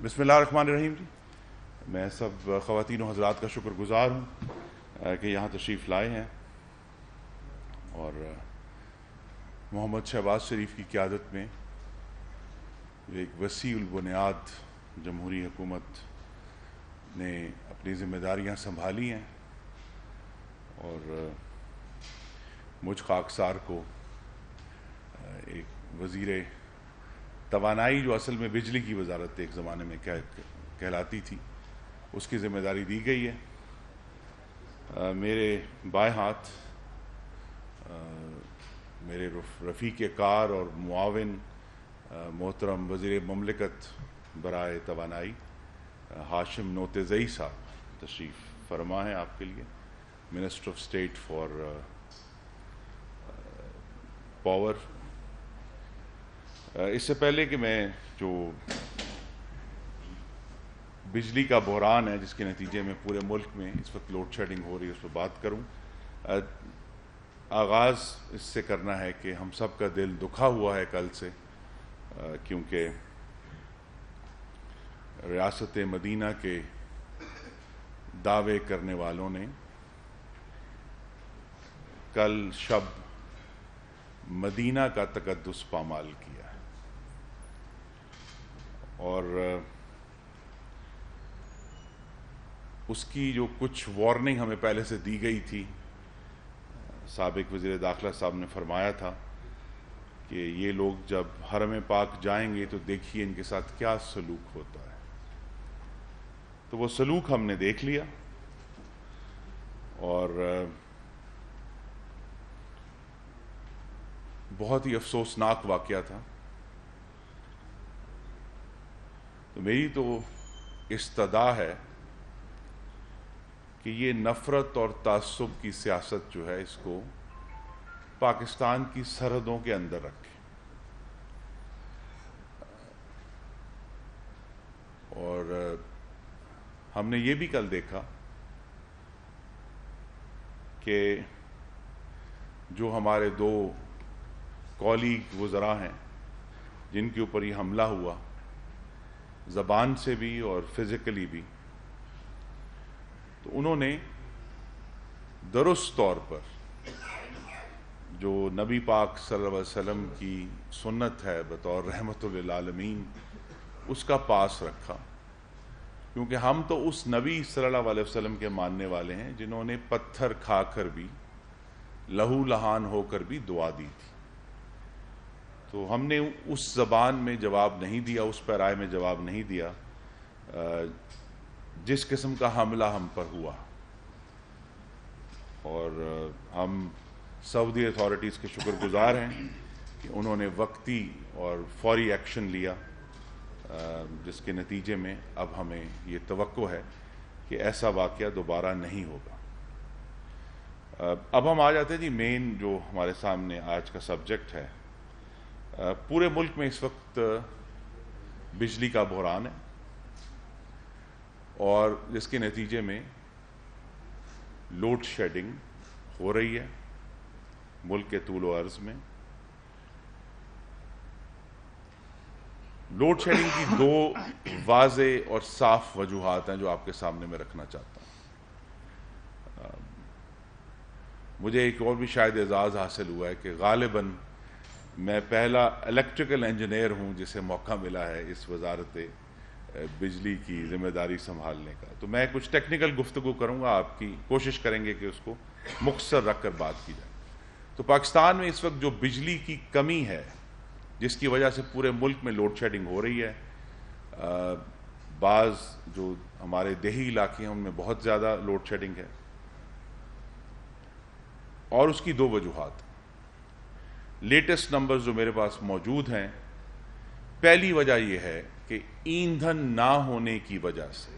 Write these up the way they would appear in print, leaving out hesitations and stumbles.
بسم اللہ الرحمن الرحیم جی، میں سب خواتین و حضرات کا شکر گزار ہوں کہ یہاں تشریف لائے ہیں اور محمد شہباز شریف کی قیادت میں ایک وسیع البنیاد جمہوری حکومت نے اپنی ذمہ داریاں سنبھالی ہیں اور مجھ خاکسار کو ایک وزیر توانائی، جو اصل میں بجلی کی وزارت ایک زمانے میں کہلاتی تھی، اس کی ذمہ داری دی گئی ہے۔ میرے بائیں ہاتھ میرے رفیق کار اور معاون محترم وزیر مملکت برائے توانائی ہاشم نوتزئی صاحب تشریف فرما ہے آپ کے لیے، minister of state for power. اس سے پہلے کہ میں جو بجلی کا بحران ہے جس کے نتیجے میں پورے ملک میں اس وقت لوڈ شیڈنگ ہو رہی ہے اس پر بات کروں، آغاز اس سے کرنا ہے کہ ہم سب کا دل دکھا ہوا ہے کل سے، کیونکہ ریاست مدینہ کے دعوے کرنے والوں نے کل شب مدینہ کا تقدس پامال کیا ہے اور اس کی جو کچھ وارننگ ہمیں پہلے سے دی گئی تھی، سابق وزیر داخلہ صاحب نے فرمایا تھا کہ یہ لوگ جب حرم پاک جائیں گے تو دیکھیے ان کے ساتھ کیا سلوک ہوتا ہے، تو وہ سلوک ہم نے دیکھ لیا اور بہت ہی افسوسناک واقعہ تھا۔ تو میری تو استدعا ہے کہ یہ نفرت اور تعصب کی سیاست جو ہے اس کو پاکستان کی سرحدوں کے اندر رکھے، اور ہم نے یہ بھی کل دیکھا کہ جو ہمارے دو کولیگ وزراء ہیں جن کے اوپر یہ حملہ ہوا، زبان سے بھی اور فزیکلی بھی، تو انہوں نے درست طور پر جو نبی پاک صلی اللہ علیہ وسلم کی سنت ہے بطور رحمت للعالمین، اس کا پاس رکھا، کیونکہ ہم تو اس نبی صلی اللہ علیہ وسلم کے ماننے والے ہیں جنہوں نے پتھر کھا کر بھی، لہو لہان ہو کر بھی دعا دی تھی۔ تو ہم نے اس زبان میں جواب نہیں دیا، اس پیرائے میں جواب نہیں دیا جس قسم کا حملہ ہم پر ہوا، اور ہم سعودی اتھارٹیز کے شکر گزار ہیں کہ انہوں نے وقتی اور فوری ایکشن لیا، جس کے نتیجے میں اب ہمیں یہ توقع ہے کہ ایسا واقعہ دوبارہ نہیں ہوگا۔ اب ہم آ جاتے ہیں جی مین جو ہمارے سامنے آج کا سبجیکٹ ہے۔ پورے ملک میں اس وقت بجلی کا بحران ہے اور جس کے نتیجے میں لوڈ شیڈنگ ہو رہی ہے ملک کے طول و عرض میں۔ لوڈ شیڈنگ کی دو واضح اور صاف وجوہات ہیں جو آپ کے سامنے میں رکھنا چاہتا ہوں۔ مجھے ایک اور بھی شاید اعزاز حاصل ہوا ہے کہ غالباً میں پہلا الیکٹریکل انجینئر ہوں جسے موقع ملا ہے اس وزارت بجلی کی ذمہ داری سنبھالنے کا۔ تو میں کچھ ٹیکنیکل گفتگو کروں گا، آپ کی کوشش کریں گے کہ اس کو مختصر رکھ کر بات کی جائے۔ تو پاکستان میں اس وقت جو بجلی کی کمی ہے جس کی وجہ سے پورے ملک میں لوڈ شیڈنگ ہو رہی ہے، بعض جو ہمارے دیہی علاقے ہیں ان میں بہت زیادہ لوڈ شیڈنگ ہے، اور اس کی دو وجوہات۔ لیٹسٹ نمبرز جو میرے پاس موجود ہیں، پہلی وجہ یہ ہے کہ ایندھن نہ ہونے کی وجہ سے،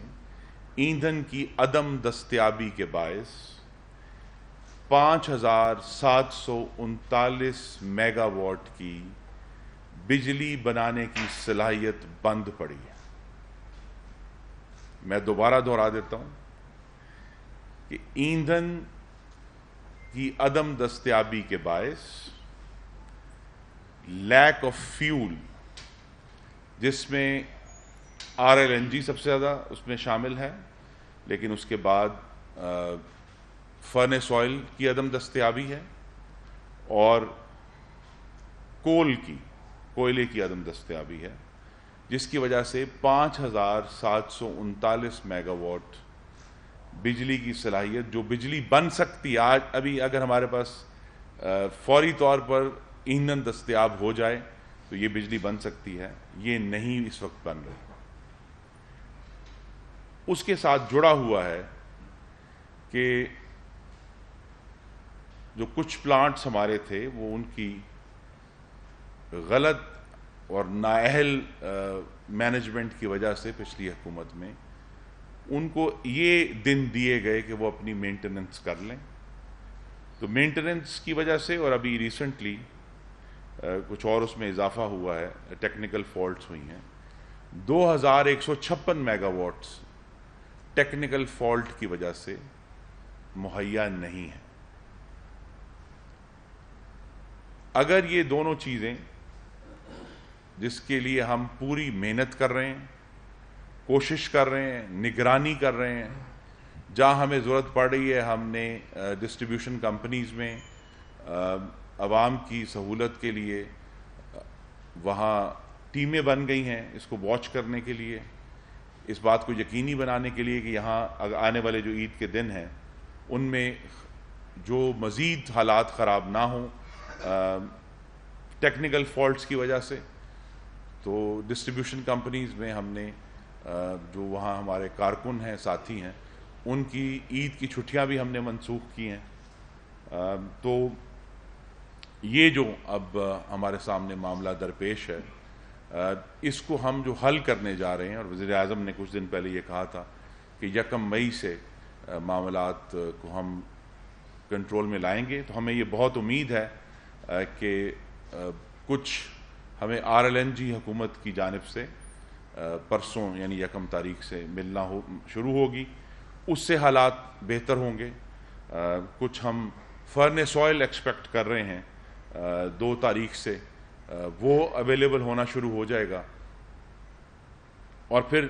ایندھن کی عدم دستیابی کے باعث 5739 میگا واٹ کی بجلی بنانے کی صلاحیت بند پڑی ہے۔ میں دوبارہ دہرا دیتا ہوں کہ ایندھن کی عدم دستیابی کے باعث لیک آف فیول، جس میں RLNG سب سے زیادہ اس میں شامل ہے، لیکن اس کے بعد فرنس آئل کی عدم دستیابی ہے اور کوئلے کی عدم دستیابی ہے، جس کی وجہ سے 5739 میگا واٹ بجلی کی صلاحیت، جو بجلی بن سکتی آج ابھی اگر ہمارے پاس فوری طور پر ایندھن دستیاب ہو جائے تو یہ بجلی بن سکتی ہے، یہ نہیں اس وقت بن رہی۔ اس کے ساتھ جڑا ہوا ہے کہ جو کچھ پلانٹس ہمارے تھے وہ ان کی غلط اور نااہل مینجمنٹ کی وجہ سے پچھلی حکومت میں ان کو یہ دن دیے گئے کہ وہ اپنی مینٹیننس کر لیں، تو مینٹیننس کی وجہ سے اور ابھی ریسنٹلی کچھ اور اس میں اضافہ ہوا ہے، ٹیکنیکل فالٹس ہوئی ہیں، 2156 میگا واٹس ٹیکنیکل فالٹ کی وجہ سے مہیا نہیں ہے۔ اگر یہ دونوں چیزیں جس کے لیے ہم پوری محنت کر رہے ہیں، کوشش کر رہے ہیں، نگرانی کر رہے ہیں، جہاں ہمیں ضرورت پڑ رہی ہے ہم نے ڈسٹریبیوشن کمپنیز میں عوام کی سہولت کے لیے وہاں ٹیمیں بن گئی ہیں اس کو واچ کرنے کے لیے، اس بات کو یقینی بنانے کے لیے کہ یہاں آنے والے جو عید کے دن ہیں ان میں جو مزید حالات خراب نہ ہوں ٹیکنیکل فالٹس کی وجہ سے، تو ڈسٹریبیوشن کمپنیز میں ہم نے جو وہاں ہمارے کارکن ہیں، ساتھی ہیں، ان کی عید کی چھٹیاں بھی ہم نے منسوخ کی ہیں۔ تو یہ جو اب ہمارے سامنے معاملہ درپیش ہے، اس کو ہم جو حل کرنے جا رہے ہیں، اور وزیر اعظم نے کچھ دن پہلے یہ کہا تھا کہ 1 مئی سے معاملات کو ہم کنٹرول میں لائیں گے، تو ہمیں یہ بہت امید ہے کہ کچھ ہمیں RLNG حکومت کی جانب سے پرسوں یعنی 1 تاریخ سے ملنا شروع ہوگی، اس سے حالات بہتر ہوں گے۔ کچھ ہم فرنس آئل ایکسپیکٹ کر رہے ہیں 2 تاریخ سے وہ اویلیبل ہونا شروع ہو جائے گا، اور پھر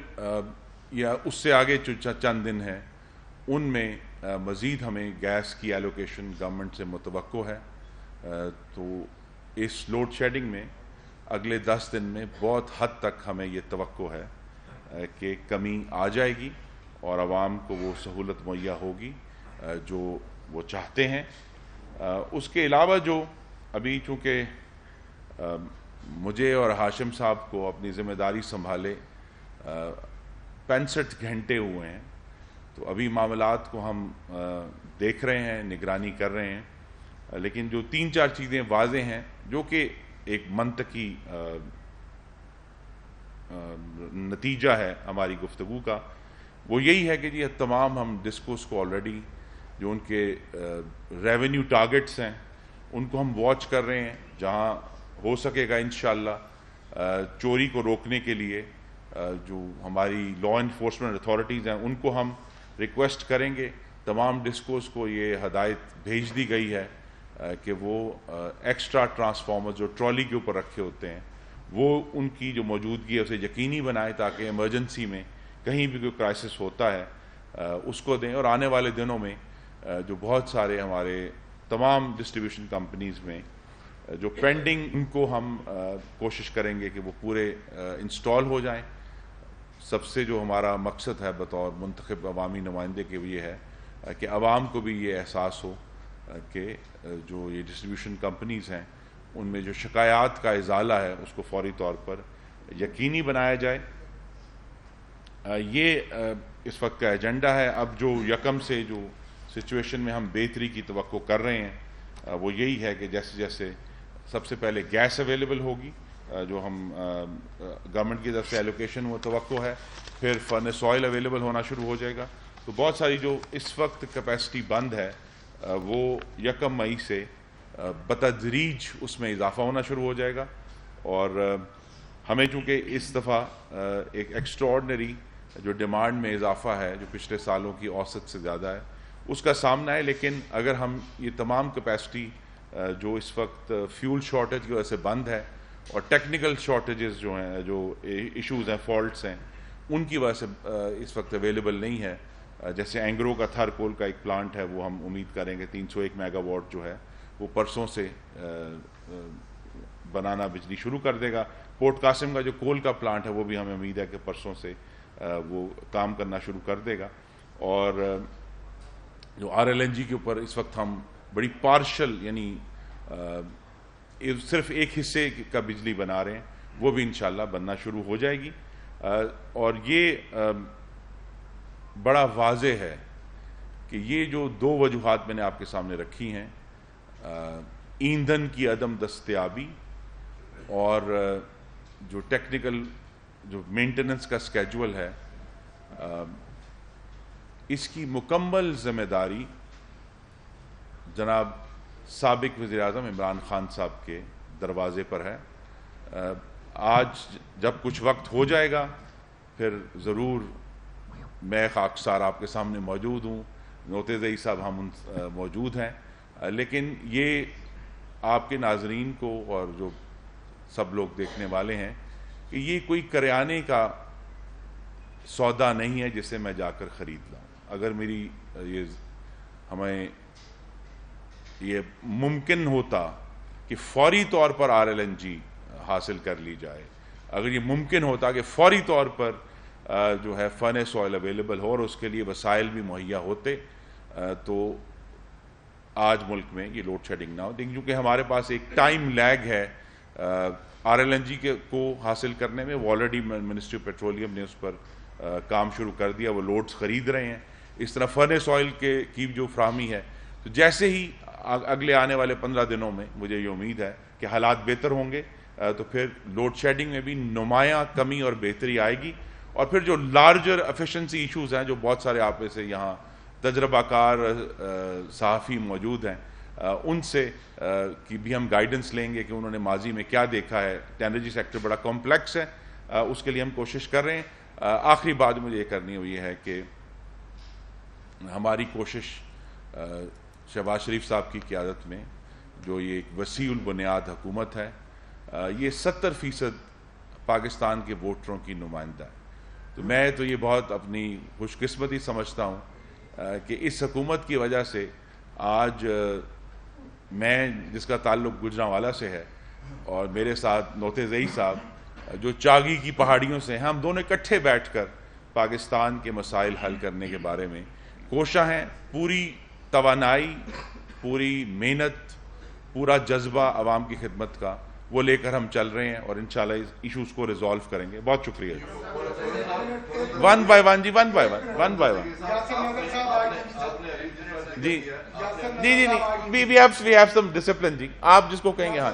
یا اس سے آگے جو چند دن ہیں ان میں مزید ہمیں گیس کی ایلوکیشن گورنمنٹ سے متوقع ہے۔ تو اس لوڈ شیڈنگ میں اگلے 10 دن میں بہت حد تک ہمیں یہ توقع ہے کہ کمی آ جائے گی اور عوام کو وہ سہولت مہیا ہوگی جو وہ چاہتے ہیں۔ اس کے علاوہ جو ابھی چونکہ مجھے اور ہاشم صاحب کو اپنی ذمہ داری سنبھالے 65 گھنٹے ہوئے ہیں، تو ابھی معاملات کو ہم دیکھ رہے ہیں، نگرانی کر رہے ہیں، لیکن جو 3-4 چیزیں واضح ہیں جو کہ ایک منطقی نتیجہ ہے ہماری گفتگو کا، وہ یہی ہے کہ جی تمام ہم ڈسکوز کو آلریڈی جو ان کے ریونیو ٹارگٹس ہیں ان کو ہم واچ کر رہے ہیں، جہاں ہو سکے گا انشاءاللہ چوری کو روکنے کے لیے جو ہماری لا انفورسمنٹ اتھارٹیز ہیں ان کو ہم ریکویسٹ کریں گے، تمام ڈسکوز کو یہ ہدایت بھیج دی گئی ہے کہ وہ ایکسٹرا ٹرانسفارمر جو ٹرالی کے اوپر رکھے ہوتے ہیں وہ ان کی جو موجودگی ہے اسے یقینی بنائے تاکہ ایمرجنسی میں کہیں بھی کوئی کرائسس ہوتا ہے اس کو دیں، اور آنے والے دنوں میں جو بہت سارے ہمارے تمام ڈسٹریبیوشن کمپنیز میں جو پینڈنگ ان کو ہم کوشش کریں گے کہ وہ پورے انسٹال ہو جائیں۔ سب سے جو ہمارا مقصد ہے بطور منتخب عوامی نمائندے کے یہ ہے کہ عوام کو بھی یہ احساس ہو کہ جو یہ ڈسٹریبیوشن کمپنیز ہیں ان میں جو شکایات کا ازالہ ہے اس کو فوری طور پر یقینی بنایا جائے۔ یہ اس وقت کا ایجنڈا ہے۔ اب جو 1 سے جو سچویشن میں ہم بہتری کی توقع کر رہے ہیں وہ یہی ہے کہ جیسے جیسے سب سے پہلے گیس اویلیبل ہوگی جو ہم گورنمنٹ کی طرف سے ایلوکیشن وہ توقع ہے، پھر فرنس آئل اویلیبل ہونا شروع ہو جائے گا، تو بہت ساری جو اس وقت کیپیسٹی بند ہے وہ 1 مئی سے بتدریج اس میں اضافہ ہونا شروع ہو جائے گا، اور ہمیں چونکہ اس دفعہ ایک ایکسٹراڈنری جو ڈیمانڈ میں اضافہ ہے جو پچھلے سالوں کی اوسط سے زیادہ ہے اس کا سامنا ہے، لیکن اگر ہم یہ تمام کیپیسٹی جو اس وقت فیول شارٹیج کی وجہ سے بند ہے اور ٹیکنیکل شارٹیجز جو ہیں جو ایشوز ہیں فالٹس ہیں ان کی وجہ سے اس وقت اویلیبل نہیں ہے. جیسے اینگرو کا تھر کول کا ایک پلانٹ ہے, وہ ہم امید کریں گے 301 میگا واٹ جو ہے وہ پرسوں سے بنانا بجلی شروع کر دے گا. پورٹ قاسم کا جو کول کا پلانٹ ہے وہ بھی ہمیں امید ہے کہ پرسوں سے وہ کام کرنا شروع کر دے گا. اور جو RLNG کے اوپر اس وقت ہم بڑی پارشل یعنی صرف ایک حصے کا بجلی بنا رہے ہیں, وہ بھی انشاءاللہ بننا شروع ہو جائے گی. اور یہ بڑا واضح ہے کہ یہ جو دو وجوہات میں نے آپ کے سامنے رکھی ہیں, ایندھن کی عدم دستیابی اور جو ٹیکنیکل جو مینٹیننس کا اسکیجول ہے, اس کی مکمل ذمہ داری جناب سابق وزیر اعظم عمران خان صاحب کے دروازے پر ہے. آج جب کچھ وقت ہو جائے گا پھر ضرور میں خاکسار آپ کے سامنے موجود ہوں, نوتیزئی صاحب ہم موجود ہیں, لیکن یہ آپ کے ناظرین کو اور جو سب لوگ دیکھنے والے ہیں کہ یہ کوئی کریانے کا سودا نہیں ہے جسے میں جا کر خرید لاؤں. اگر میری ہمیں یہ ممکن ہوتا کہ فوری طور پر RLNG حاصل کر لی جائے, اگر یہ ممکن ہوتا کہ فوری طور پر جو ہے فرنس آئل اویلیبل ہو اور اس کے لیے وسائل بھی مہیا ہوتے, تو آج ملک میں یہ لوڈ شیڈنگ نہ ہو. لیکن کیونکہ ہمارے پاس ایک ٹائم لیگ ہے RLNG کو حاصل کرنے میں, وہ آلریڈی منسٹری آف پیٹرولیم نے اس پر کام شروع کر دیا, وہ لوڈز خرید رہے ہیں. اس طرح فرنس آئل کی جو فراہمی ہے, تو جیسے ہی اگلے آنے والے 15 دنوں میں مجھے یہ امید ہے کہ حالات بہتر ہوں گے, تو پھر لوڈ شیڈنگ میں بھی نمایاں کمی اور بہتری آئے گی. اور پھر جو لارجر ایفیشنسی ایشوز ہیں, جو بہت سارے آپ میں سے یہاں تجربہ کار صحافی موجود ہیں, ان سے کی بھی ہم گائیڈنس لیں گے کہ انہوں نے ماضی میں کیا دیکھا ہے. انرجی سیکٹر بڑا کمپلیکس ہے, اس کے لیے ہم کوشش کر رہے ہیں. آخری بات مجھے یہ کرنی ہوئی ہے کہ ہماری کوشش شہباز شریف صاحب کی قیادت میں جو یہ ایک وسیع البنیاد حکومت ہے, یہ 70% پاکستان کے ووٹروں کی نمائندہ ہے. تو میں تو یہ بہت اپنی خوش قسمتی سمجھتا ہوں کہ اس حکومت کی وجہ سے آج میں, جس کا تعلق گجرانوالہ سے ہے, اور میرے ساتھ نوتیزئی صاحب جو چاگی کی پہاڑیوں سے ہیں, ہم دونوں اکٹھے بیٹھ کر پاکستان کے مسائل حل کرنے کے بارے میں کوشاں ہیں. پوری توانائی, پوری محنت, پورا جذبہ عوام کی خدمت کا وہ لے کر ہم چل رہے ہیں, اور انشاءاللہ اس ایشوز کو ریزالو کریں گے. بہت شکریہ. ون بائی ون جی, ون بائی ون جی جی جی جی وی ہیو سم ڈسپلن جی, آپ جس کو کہیں گے. ہاں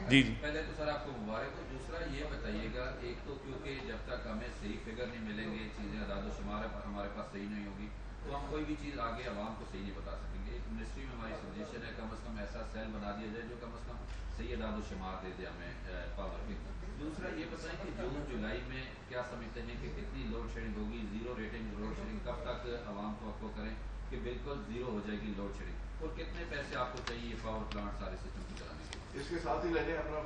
جی جی. پہلے تو سر آپ کو مبارک ہو. دوسرا یہ بتائیے گا, ایک تو کیونکہ جب تک ہمیں صحیح فگر نہیں ملیں گے, چیزیں اعداد و شمار ہمارے پاس صحیح نہیں ہوگی, تو ہم کوئی بھی چیز آگے عوام کو صحیح نہیں بتا سکیں گے. ایک منسٹری میں ہماری سجیشن ہے کم از کم ایسا سیل بنا دیا جائے جو کم از کم صحیح اعداد و شمار دے دے ہمیں پاور کے. دوسرا یہ بتائیں کہ جون جولائی میں کیا سمجھتے ہیں کہ کتنی لوڈ شیڈنگ ہوگی, زیرو ریٹنگ لوڈ شیڈنگ کب تک عوام توقع کریں کہ بالکل زیرو ہو جائے گی لوڈ شیڈنگ, اور کتنے پیسے آپ کو چاہیے پاور پلانٹ سارے سسٹم کو چلانے کے لیے؟ اس کے ساتھ ہی لے لیں اپنا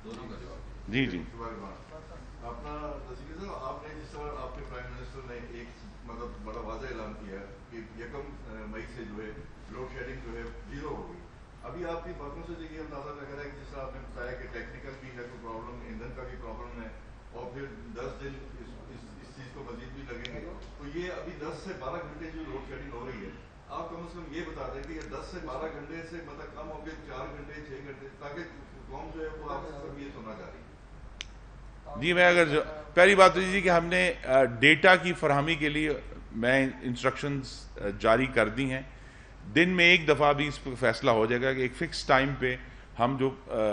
دونوں کا جواب. جی جی. اپنا تصویر صاحب, آپ نے جس طرح آپ کے پرائم منسٹر نے ایک مطلب بڑا واضح اعلان کیا ہے کہ 1 مئی سے جو ہے لوڈ شیڈنگ جو ہے زیرو ہوگی. ابھی آپ کی باتوں سے یہ اندازہ لگ رہا ہے کہ جس طرح آپ نے بتایا کہ ٹیکنیکل بھی ہے کوئی پرابلم, ایندھن کا بھی پرابلم ہے, اور پھر 10 دن اس چیز کو مزید بھی لگیں گے, تو یہ ابھی 10 سے 12 گھنٹے جو لوڈ شیڈنگ ہو رہی ہے, آپ کم از کم یہ بتا دیں کہ یہ 10 سے 12 گھنٹے سے مطلب کم ہو کے 4 گھنٹے 6 گھنٹے, تاکہ قوم جو ہے وہ آپ سے یہ سننا چاہ رہی ہے. جی, میں اگر پہلی بات تو یہ کہ ہم نے ڈیٹا کی فراہمی کے لیے میں انسٹرکشنز جاری کر دی ہیں. دن میں ایک دفعہ بھی اس پہ فیصلہ ہو جائے گا کہ ایک فکس ٹائم پہ ہم جو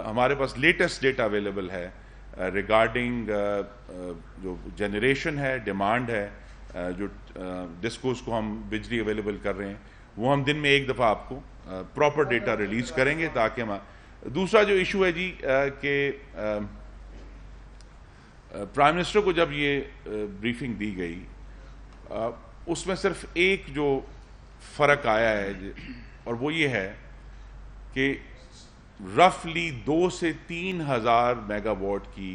ہمارے پاس لیٹسٹ ڈیٹا اویلیبل ہے ریگارڈنگ جو جنریشن ہے, ڈیمانڈ ہے, جو ڈسکوز کو ہم بجلی اویلیبل کر رہے ہیں, وہ ہم دن میں ایک دفعہ آپ کو پراپر ڈیٹا ریلیز کریں گے تاکہ ہم. دوسرا جو ایشو ہے جی کہ پرائم منسٹر کو جب یہ بریفنگ دی گئی, اس میں صرف ایک جو فرق آیا ہے, اور وہ یہ ہے کہ رفلی 2 سے 3 ہزار میگا واٹ کی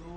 2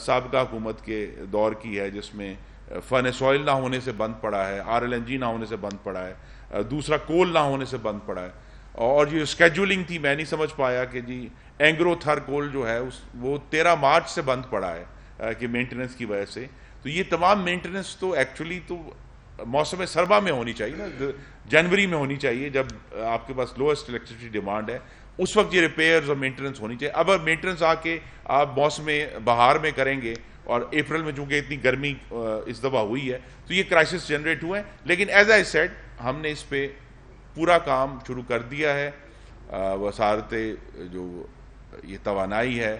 سابقہ حکومت کے دور کی ہے، جس میں فرنس آئل نہ ہونے سے بند پڑا ہے، RLNG نہ ہونے سے بند پڑا ہے، دوسرا کول نہ ہونے سے بند پڑا ہے، اور یہ اسکیجولنگ تھی میں نہیں سمجھ پایا کہ جی اینگرو تھر کول جو ہے وہ 13 مارچ سے بند پڑا ہے کہ مینٹیننس کی وجہ سے. تو یہ تمام مینٹیننس تو ایکچولی تو موسم سرما میں ہونی چاہیے نا، جنوری میں ہونی چاہیے جب آپ کے پاس لوسٹ الیکٹریسٹی ڈیمانڈ ہے، اس وقت یہ ریپیئرز اور مینٹیننس ہونی چاہیے. اب مینٹیننس آ کے آپ موسم بہار میں کریں گے، اور اپریل میں چونکہ اتنی گرمی اس دفعہ ہوئی ہے تو یہ کرائسس جنریٹ ہوئے ہیں. لیکن ایز آئی سیڈ ہم نے اس پہ پورا کام شروع کر دیا ہے. وزارت جو یہ توانائی ہے،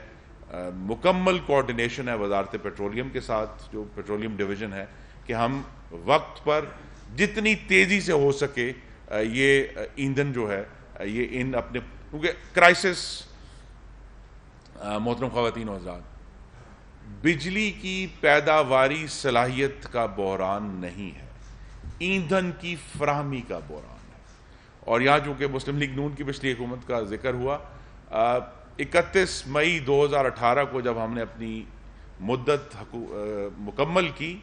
مکمل کوارڈینیشن ہے وزارت پیٹرولیم کے ساتھ، جو پیٹرولیم ڈویژن ہے، کہ ہم وقت پر جتنی تیزی سے ہو سکے یہ ایندھن جو ہے یہ ان اپنے، کیونکہ کرائسس محترم خواتین و حضرات، بجلی کی پیداواری صلاحیت کا بحران نہیں ہے، ایندھن کی فراہمی کا بحران ہے. اور یہاں چونکہ مسلم لیگ نون کی پچھلی حکومت کا ذکر ہوا، 31 مئی 2018 کو جب ہم نے اپنی مدت مکمل کی،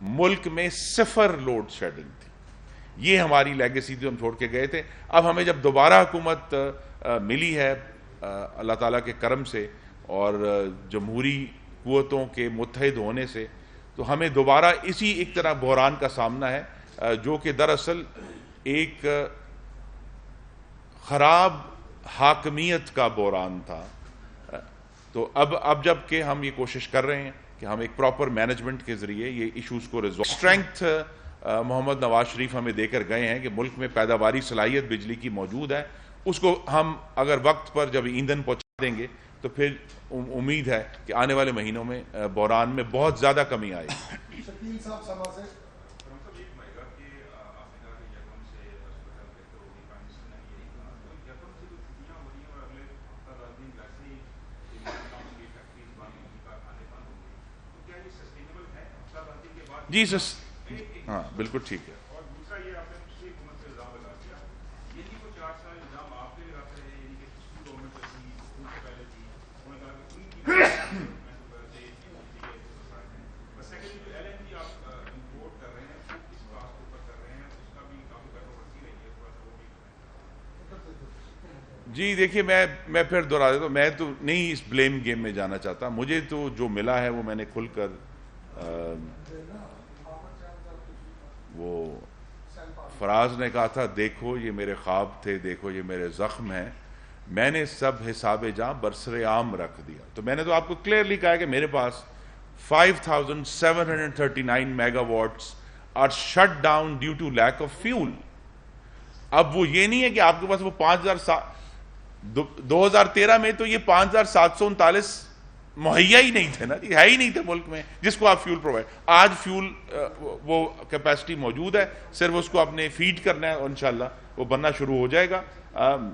ملک میں 0 لوڈ شیڈنگ تھی. یہ ہماری لیگیسی تھی، ہم چھوڑ کے گئے تھے. اب ہمیں جب دوبارہ حکومت ملی ہے اللہ تعالیٰ کے کرم سے اور جمہوری قوتوں کے متحد ہونے سے، تو ہمیں دوبارہ اسی ایک طرح بحران کا سامنا ہے جو کہ دراصل ایک خراب حاکمیت کا بحران تھا. تو اب جب کہ ہم یہ کوشش کر رہے ہیں کہ ہم ایک پراپر مینجمنٹ کے ذریعے یہ ایشوز کو ریزالو. اسٹرینتھ محمد نواز شریف ہمیں دے کر گئے ہیں کہ ملک میں پیداواری صلاحیت بجلی کی موجود ہے، اس کو ہم اگر وقت پر جب ایندھن پہنچا دیں گے تو پھر امید ہے کہ آنے والے مہینوں میں بحران میں بہت زیادہ کمی آئے گی. شکیل صاحب سما سے جی سر، ہاں بالکل ٹھیک ہے. اور دوسرا یہ آپ نے پچھلی حکومت سے الزام لگا دیا، یعنی کو 4 سال الزام آپ نے لگاتے رہے، یعنی کہ پچھلی گورنمنٹ تھی، ان سے پہلے تھی، انہوں نے کہا کہ ان کی بس سیکنڈ جو LNG آپ امپورٹ کر رہے ہیں وہ کس کاسٹ کے اوپر کر رہے ہیں، اس کا بھی کافی کنٹروورسی رہی ہے، تھوڑا سا وہ بھی. جی دیکھیے میں پھر دوہرا دیتا ہوں، میں تو نہیں اس بلیم گیم میں جانا چاہتا. مجھے تو جو ملا ہے وہ میں نے کھل کر وہ فراز نے کہا تھا دیکھو یہ میرے خواب تھے، دیکھو یہ میرے زخم ہیں، میں نے سب حساب جاں برسر عام رکھ دیا. تو میں نے تو آپ کو کلیئرلی کہا کہ میرے پاس 5739 megawatts are shut down due to lack of fuel. اب وہ یہ نہیں ہے کہ آپ کے پاس وہ 2013 میں تو یہ 5739 مہیا ہی نہیں تھے نا، یہ ہے ہی نہیں تھے ملک میں جس کو آپ فیول پرووائڈ. آج فیول وہ کیپیسٹی موجود ہے، صرف اس کو آپ نے فیڈ کرنا ہے اور انشاءاللہ وہ بننا شروع ہو جائے گا.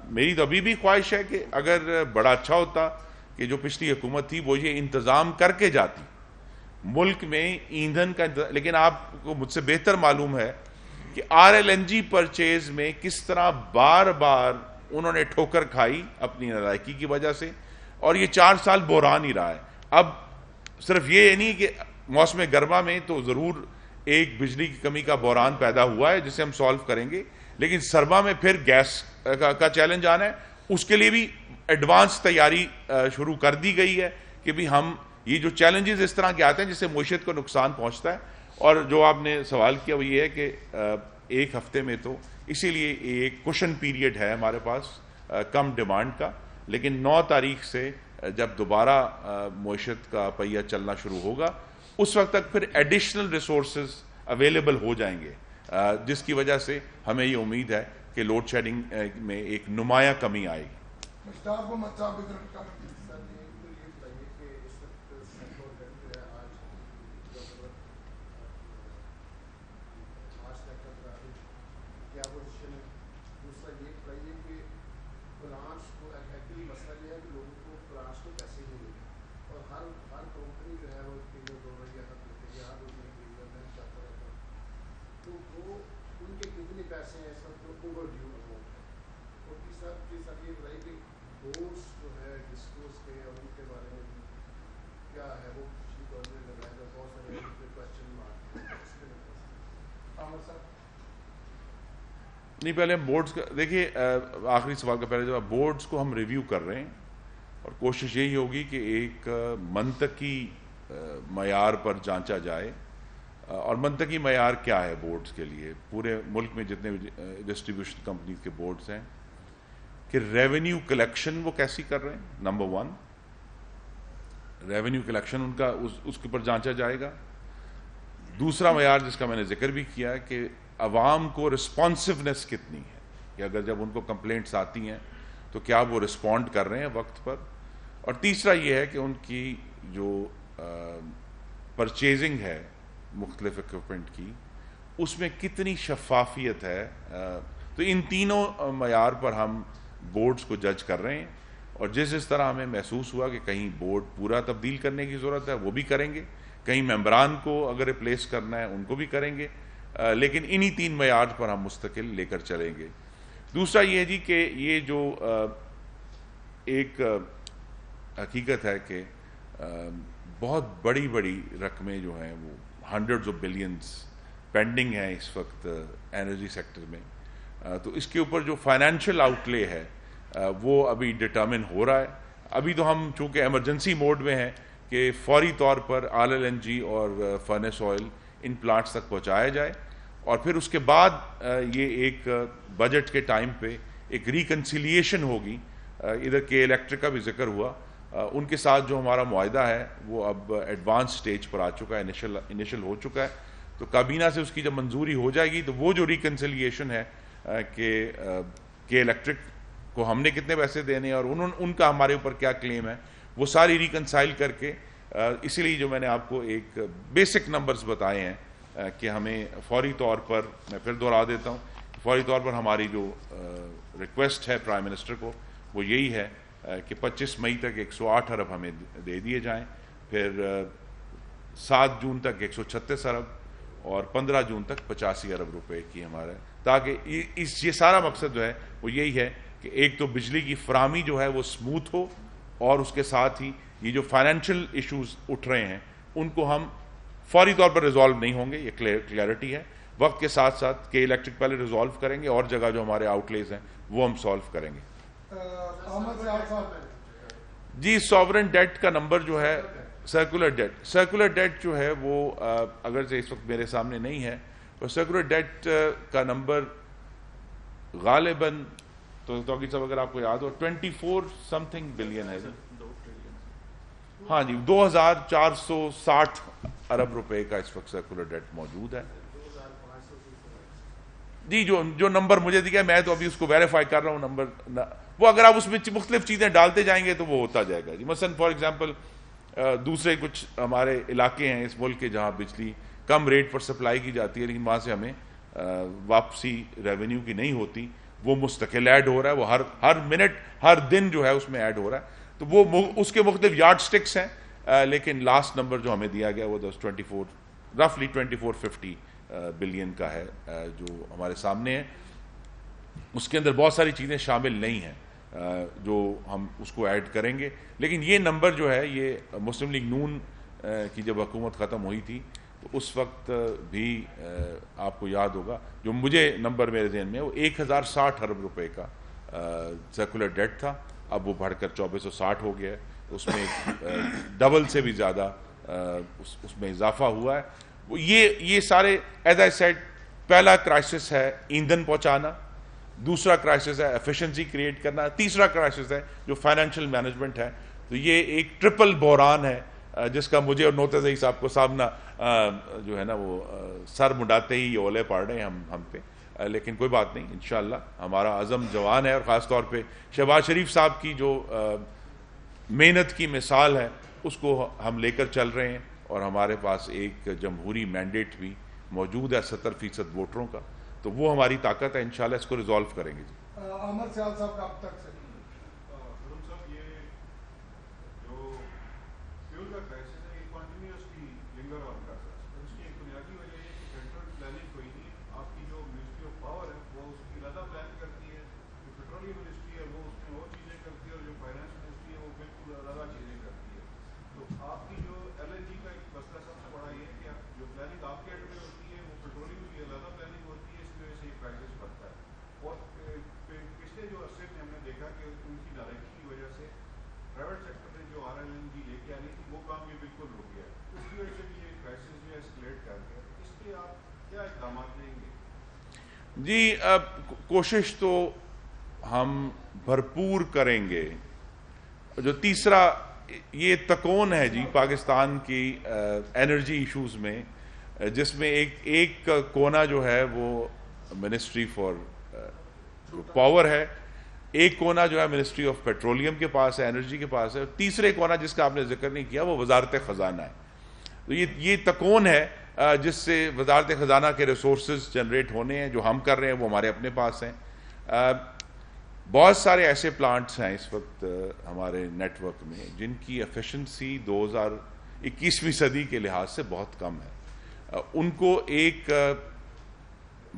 میری تو ابھی بھی خواہش ہے کہ اگر بڑا اچھا ہوتا کہ جو پچھلی حکومت تھی وہ یہ انتظام کر کے جاتی ملک میں ایندھن کا. لیکن آپ کو مجھ سے بہتر معلوم ہے کہ RLNG پرچیز میں کس طرح بار بار انہوں نے ٹھوکر کھائی اپنی نالائکی کی وجہ سے، اور یہ 4 سال بحران ہی رہا ہے. اب صرف یہ نہیں کہ موسم گرما میں تو ضرور ایک بجلی کی کمی کا بحران پیدا ہوا ہے جسے ہم سالو کریں گے، لیکن سرما میں پھر گیس کا چیلنج آنا ہے. اس کے لیے بھی ایڈوانس تیاری شروع کر دی گئی ہے کہ بھی ہم یہ جو چیلنجز اس طرح کے آتے ہیں جس سے معیشت کو نقصان پہنچتا ہے. اور جو آپ نے سوال کیا وہ یہ ہے کہ 1 ہفتے میں تو اسی لیے ایک کوشن پیریڈ ہے ہمارے پاس کم ڈیمانڈ کا، لیکن 9 تاریخ سے جب دوبارہ معیشت کا پہیہ چلنا شروع ہوگا اس وقت تک پھر ایڈیشنل ریسورسز اویلیبل ہو جائیں گے، جس کی وجہ سے ہمیں یہ امید ہے کہ لوڈ شیڈنگ میں ایک نمایاں کمی آئے گی. نہیں پہلے ہم بورڈز کا دیکھیے آخری سوال کا پہلے جواب بورڈز کو ہم ریویو کر رہے ہیں اور کوشش یہی ہوگی کہ ایک منطقی معیار پر جانچا جائے اور منطقی معیار کیا ہے بورڈز کے لیے پورے ملک میں جتنے ڈسٹریبیوشن کمپنیز کے بورڈز ہیں کہ ریونیو کلیکشن وہ کیسی کر رہے ہیں نمبر 1 ریونیو کلیکشن ان کا اس کے اوپر جانچا جائے گا دوسرا معیار جس کا میں نے ذکر بھی کیا ہے کہ عوام کو رسپانسونیس کتنی ہے کہ اگر جب ان کو کمپلینٹس آتی ہیں تو کیا وہ رسپونڈ کر رہے ہیں وقت پر اور تیسرا یہ ہے کہ ان کی جو پرچیزنگ ہے مختلف اکوپمنٹ کی اس میں کتنی شفافیت ہے تو ان تینوں معیار پر ہم بورڈز کو جج کر رہے ہیں اور جس طرح ہمیں محسوس ہوا کہ کہیں بورڈ پورا تبدیل کرنے کی ضرورت ہے وہ بھی کریں گے کہیں ممبران کو اگر ریپلیس کرنا ہے ان کو بھی کریں گے لیکن انہی 3 معیار پر ہم مستقل لے کر چلیں گے دوسرا یہ جی کہ یہ جو ایک حقیقت ہے کہ بہت بڑی بڑی رقمیں جو ہیں وہ ہنڈریڈز آف بلینز پینڈنگ ہیں اس وقت انرجی سیکٹر میں تو اس کے اوپر جو فائنینشیل آؤٹ لے ہے وہ ابھی ڈٹرمن ہو رہا ہے ابھی تو ہم چونکہ ایمرجنسی موڈ میں ہیں کہ فوری طور پر LNG اور فرنس آئل ان پلانٹس تک پہنچایا جائے اور پھر اس کے بعد یہ ایک بجٹ کے ٹائم پہ ایک ریکنسیلیشن ہوگی ادھر کے الیکٹرک کا بھی ذکر ہوا ان کے ساتھ جو ہمارا معاہدہ ہے وہ اب ایڈوانس سٹیج پر آ چکا ہے انیشل ہو چکا ہے تو کابینہ سے اس کی جب منظوری ہو جائے گی تو وہ جو ریکنسیلیشن ہے کہ الیکٹرک کو ہم نے کتنے پیسے دینے اور ان کا ہمارے اوپر کیا کلیم ہے وہ ساری ریکنسائل کر کے اسی لیے جو میں نے آپ کو ایک بیسک نمبرز بتائے ہیں کہ ہمیں فوری طور پر میں پھر دوہرا دیتا ہوں فوری طور پر ہماری جو ریکویسٹ ہے پرائم منسٹر کو وہ یہی ہے کہ 25 مئی تک 108 ارب ہمیں دے دیے جائیں پھر 7 جون تک 136 ارب اور 15 جون تک 85 ارب روپے کی ہمارے تاکہ یہ سارا مقصد جو ہے وہ یہی ہے کہ ایک تو بجلی کی فراہمی جو ہے وہ اسموتھ ہو اور اس کے ساتھ ہی یہ جو فائنینشیل ایشوز اٹھ رہے ہیں ان کو ہم فوری طور پر ریزالو نہیں ہوں گے یہ کلیئرٹی ہے وقت کے ساتھ ساتھ کہ الیکٹرک پہلے ریزالو کریں گے اور جگہ جو ہمارے آؤٹ لیز ہیں وہ ہم سالو کریں گے جی سوورن ڈیٹ کا نمبر جو ہے سرکولر ڈیٹ جو ہے وہ اگرچہ اس وقت میرے سامنے نہیں ہے تو سرکولر ڈیٹ کا نمبر غالباً تو توقیر صاحب اگر آپ کو یاد ہو 24 سمتھنگ بلین ہے ہاں جی 2460 ارب روپے کا اس وقت سرکولر ڈیٹ موجود ہے جی جو نمبر مجھے دکھا میں تو ابھی اس کو ویریفائی کر رہا ہوں نمبر وہ اگر آپ اس میں مختلف چیزیں ڈالتے جائیں گے تو وہ ہوتا جائے گا جی مثلا فار ایگزامپل دوسرے کچھ ہمارے علاقے ہیں اس ملک کے جہاں بجلی کم ریٹ پر سپلائی کی جاتی ہے لیکن وہاں سے ہمیں واپسی ریونیو کی نہیں ہوتی وہ مستقل ایڈ ہو رہا ہے وہ ہر منٹ ہر دن جو ہے اس میں ایڈ ہو رہا ہے تو وہ اس کے مختلف یارڈ سٹکس ہیں لیکن لاسٹ نمبر جو ہمیں دیا گیا وہ 2450 بلین کا ہے جو ہمارے سامنے ہے اس کے اندر بہت ساری چیزیں شامل نہیں ہیں جو ہم اس کو ایڈ کریں گے لیکن یہ نمبر جو ہے یہ مسلم لیگ نون کی جب حکومت ختم ہوئی تھی تو اس وقت بھی آپ کو یاد ہوگا جو مجھے نمبر میرے ذہن میں وہ 1060 ارب روپے کا سرکولر ڈیٹ تھا اب وہ بڑھ کر 2460 ہو گیا ہے اس میں ڈبل سے بھی زیادہ اس میں اضافہ ہوا ہے یہ سارے ایز آئی سیڈ پہلا کرائسس ہے ایندھن پہنچانا دوسرا کرائسس ہے ایفیشنسی کریٹ کرنا تیسرا کرائسس ہے جو فائنینشیل مینجمنٹ ہے تو یہ ایک ٹرپل بحران ہے جس کا مجھے اور نوتزئی صاحب کو سامنا جو ہے نا وہ سر مڈاتے ہی یہ اولے پڑ رہے ہیں ہم پہ لیکن کوئی بات نہیں انشاءاللہ ہمارا عزم جوان ہے اور خاص طور پہ شہباز شریف صاحب کی جو محنت کی مثال ہے اس کو ہم لے کر چل رہے ہیں اور ہمارے پاس ایک جمہوری مینڈیٹ بھی موجود ہے 70% ووٹروں کا تو وہ ہماری طاقت ہے انشاءاللہ اس کو ریزالو کریں گے جی احمد سیال صاحب کا اب تک سے آپ کی جو LNG کا ایک جی کوشش تو ہم بھرپور کریں گے. جو تیسرا یہ تکون ہے جی پاکستان کی انرجی ایشوز میں، جس میں ایک کونا جو ہے وہ منسٹری فار پاور ہے، ایک کونا جو ہے منسٹری آف پیٹرولیم کے پاس ہے، انرجی کے پاس ہے، تیسرے کونا جس کا آپ نے ذکر نہیں کیا وہ وزارت خزانہ ہے. تو یہ تکون ہے جس سے وزارت خزانہ کے ریسورسز جنریٹ ہونے ہیں. جو ہم کر رہے ہیں وہ ہمارے اپنے پاس ہیں. بہت سارے ایسے پلانٹس ہیں اس وقت ہمارے نیٹ ورک میں جن کی ایفیشنسی 2021ویں صدی کے لحاظ سے بہت کم ہے. ان کو ایک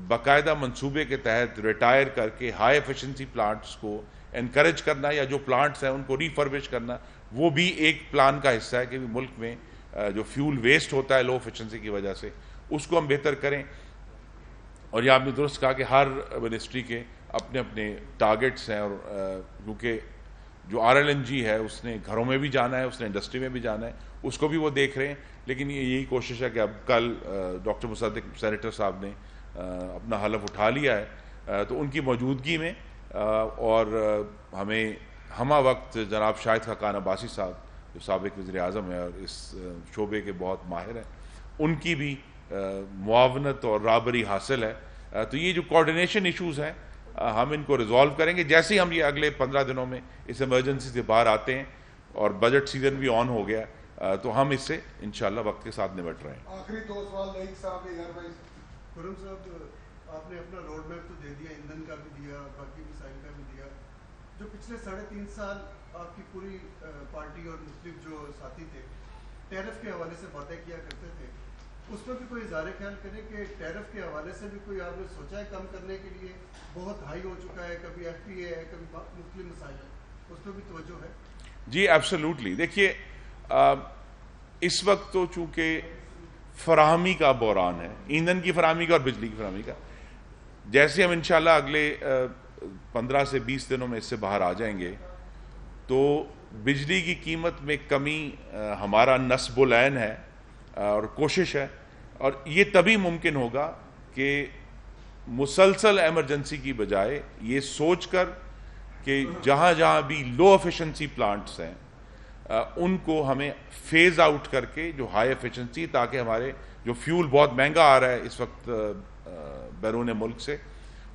باقاعدہ منصوبے کے تحت ریٹائر کر کے ہائی ایفیشنسی پلانٹس کو انکریج کرنا، یا جو پلانٹس ہیں ان کو ریفربش کرنا، وہ بھی ایک پلان کا حصہ ہے کہ ملک میں جو فیول ویسٹ ہوتا ہے لو ایفیشنسی کی وجہ سے اس کو ہم بہتر کریں. اور یہ آپ نے درست کہا کہ ہر منسٹری کے اپنے اپنے ٹارگٹس ہیں، اور کیونکہ جو RLNG ہے اس نے گھروں میں بھی جانا ہے، اس نے انڈسٹری میں بھی جانا ہے، اس کو بھی وہ دیکھ رہے ہیں. لیکن یہی کوشش ہے کہ اب کل ڈاکٹر مصدق سینیٹر صاحب نے اپنا حلف اٹھا لیا ہے، تو ان کی موجودگی میں اور ہمیں ہمہ وقت جناب شاہد خاقان عباسی صاحب جو سابق وزیر اعظم ہیں اور اس شعبے کے بہت ماہر ہیں، ان کی بھی معاونت اور رابری حاصل ہے. تو یہ جو کوارڈینیشن ایشوز ہیں ہم ان کو ریزالو کریں گے جیسے ہم یہ اگلے 15 دنوں میں اس ایمرجنسی سے باہر آتے ہیں، اور بجٹ سیزن بھی آن ہو گیا تو ہم اس سے انشاءاللہ وقت کے ساتھ نمٹ رہے ہیں. آخری 2 سوال لائق صاحب کے گھر میں. خرم صاحب آپ نے اپنا روڈ میپ تو دے دیا، ایندھن کا بھی دیا، باقی وسائل کا بھی دیا. جو پچھلے 3.5 سال آپ کی پوری پارٹی اور مختلف جو ساتھی تھے ٹیرف کے حوالے سے باتیں کیا کرتے تھے، اس میں بھی کوئی اظہار خیال کرے کہ ٹیرف کے حوالے سے بھی کوئی آپ نے سوچا ہے کم کرنے کے لیے؟ بہت ہائی ہو چکا ہے، کبھی FTA ہے، کبھی مختلف مسائل ہیں، اس پہ بھی توجہ ہے؟ جی ایبسلیوٹلی. دیکھیے اس وقت تو چونکہ فراہمی کا بحران ہے، ایندھن کی فراہمی کا اور بجلی کی فراہمی کا. جیسے ہم انشاءاللہ اگلے 15 سے 20 دنوں میں اس سے باہر آ جائیں گے تو بجلی کی قیمت میں کمی ہمارا نصب العین ہے اور کوشش ہے، اور یہ تبھی ممکن ہوگا کہ مسلسل ایمرجنسی کی بجائے یہ سوچ کر کہ جہاں جہاں بھی لو ایفیشنسی پلانٹس ہیں ان کو ہمیں فیز آؤٹ کر کے جو ہائی ایفیشنسی، تاکہ ہمارے جو فیول بہت مہنگا آ رہا ہے اس وقت بیرون ملک سے،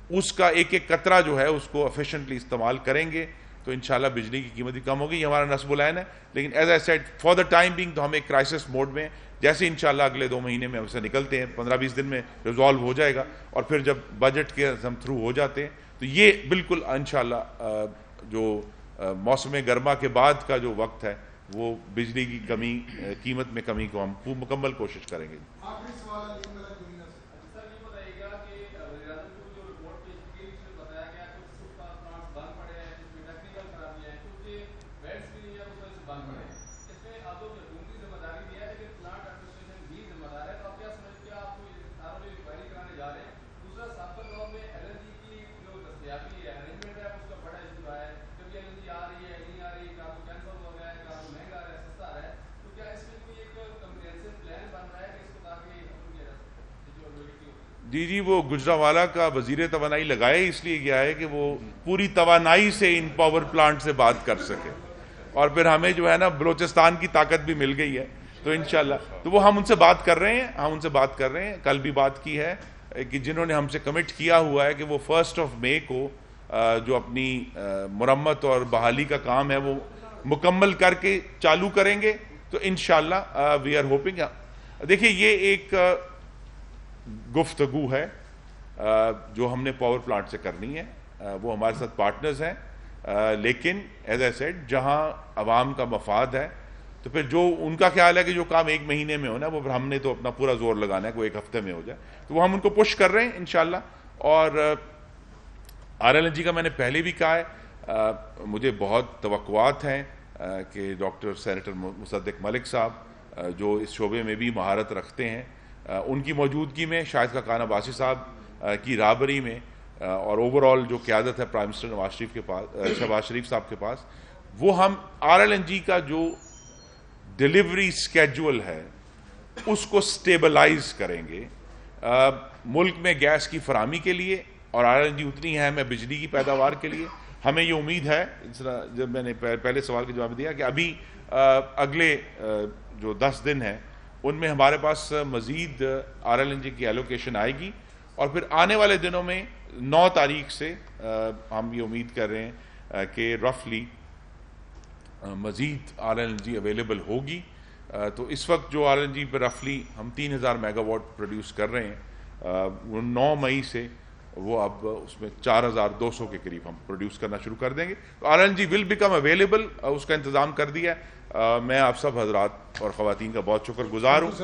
اس کا ایک ایک قطرہ جو ہے اس کو ایفیشنٹلی استعمال کریں گے تو انشاءاللہ بجلی کی قیمت بھی کم ہوگی. یہ ہمارا نصب العین ہے. لیکن as I said for the time being تو ہم ایک کرائسس موڈ میں، جیسے انشاءاللہ اگلے 2 مہینے میں ہم سے نکلتے ہیں، 15-20 دن میں ریزالو ہو جائے گا، اور پھر جب بجٹ کے ہم تھرو ہو جاتے ہیں تو یہ بالکل انشاءاللہ جو موسم گرما کے بعد کا جو وقت ہے وہ بجلی کی کمی، قیمت میں کمی کو ہم مکمل کوشش کریں گے. آخری سوال ہے سر یہ بتائیے گا کہ وزیر اعظم کو جو رپورٹ پیش کی گئی اس میں بتایا گیا کہ کچھ پلانٹس بند پڑے ہیں، کچھ میں ٹیکنیکل خرابیاں ہیں، کچھ بیڈس بھی نہیں ہے اس وجہ سے بند پڑے ہیں. اس میں آپ لوگ حکومتی ذمہ داری دی ہے لیکن پلانٹ ایڈمنسٹریشن بھی ذمہ دار ہے. تو آپ کیا سمجھتے ہیں آپ کو ساروں انکوائری کرانے جا رہے ہیں؟ دوسرا سابقہ دور میں LNG کی جو دستیابی ہے، ارینجمنٹ ہے، اس کا بڑا ایشو رہا ہے. کبھی LNG آ رہی ہے، نہیں آ رہی، کہاں کو کینسل ہو گیا ہے، کہاں کو مہنگا ہے، سستا آ رہا ہے. تو کیا اس میں کوئی ایک کمپریہنسو پلان بن رہا ہے کہ اس کو تاکہ ختم کیا جا سکے؟ جی وہ گجرانوالہ کا وزیر توانائی لگایا اس لیے گیا ہے کہ وہ پوری توانائی سے ان پاور پلانٹ سے بات کر سکے، اور پھر ہمیں جو ہے نا بلوچستان کی طاقت بھی مل گئی ہے تو انشاءاللہ تو وہ ہم ان سے بات کر رہے ہیں. کل بھی بات کی ہے کہ جنہوں نے ہم سے کمٹ کیا ہوا ہے کہ وہ 1 مئی کو جو اپنی مرمت اور بحالی کا کام ہے وہ مکمل کر کے چالو کریں گے تو انشاءاللہ وی آر ہوپنگ. دیکھیے یہ ایک گفتگو ہے جو ہم نے پاور پلانٹ سے کرنی ہے، وہ ہمارے ساتھ پارٹنرز ہیں، لیکن ایز اے سیڈ جہاں عوام کا مفاد ہے تو پھر جو ان کا خیال ہے کہ جو کام 1 مہینے میں ہونا وہ پھر ہم نے تو اپنا پورا زور لگانا ہے کہ وہ 1 ہفتے میں ہو جائے، تو وہ ہم ان کو پش کر رہے ہیں انشاءاللہ. اور RLNG کا میں نے پہلے بھی کہا ہے، مجھے بہت توقعات ہیں کہ ڈاکٹر سینیٹر مصدق ملک صاحب جو اس شعبے میں بھی مہارت رکھتے ہیں، ان کی موجودگی میں، شاہد خاقان عباسی صاحب کی رابری میں، اور اوور آل جو قیادت ہے پرائم منسٹر شہباز شریف صاحب کے پاس، وہ ہم RLNG کا جو ڈیلیوری سکیجول ہے اس کو سٹیبلائز کریں گے. ملک میں گیس کی فراہمی کے لیے اور RLNG اتنی اہم ہے بجلی کی پیداوار کے لیے. ہمیں یہ امید ہے, جب میں نے پہلے سوال کا جواب دیا, کہ ابھی اگلے جو 10 دن ہیں ان میں ہمارے پاس مزید RLNG کی ایلوکیشن آئے گی, اور پھر آنے والے دنوں میں 9 تاریخ سے ہم یہ امید کر رہے ہیں کہ رفلی مزید RLNG اویلیبل ہوگی. تو اس وقت جو RLNG پہ رفلی ہم 3000 میگا واٹ پروڈیوس کر رہے ہیں, وہ 9 مئی سے وہ اب اس میں 4200 کے قریب ہم پروڈیوس کرنا شروع کر دیں گے. تو RLNG ول بیکم اویلیبل, اس کا انتظام کر دیا ہے. میں آپ سب حضرات اور خواتین کا بہت شکر گزار ہوں.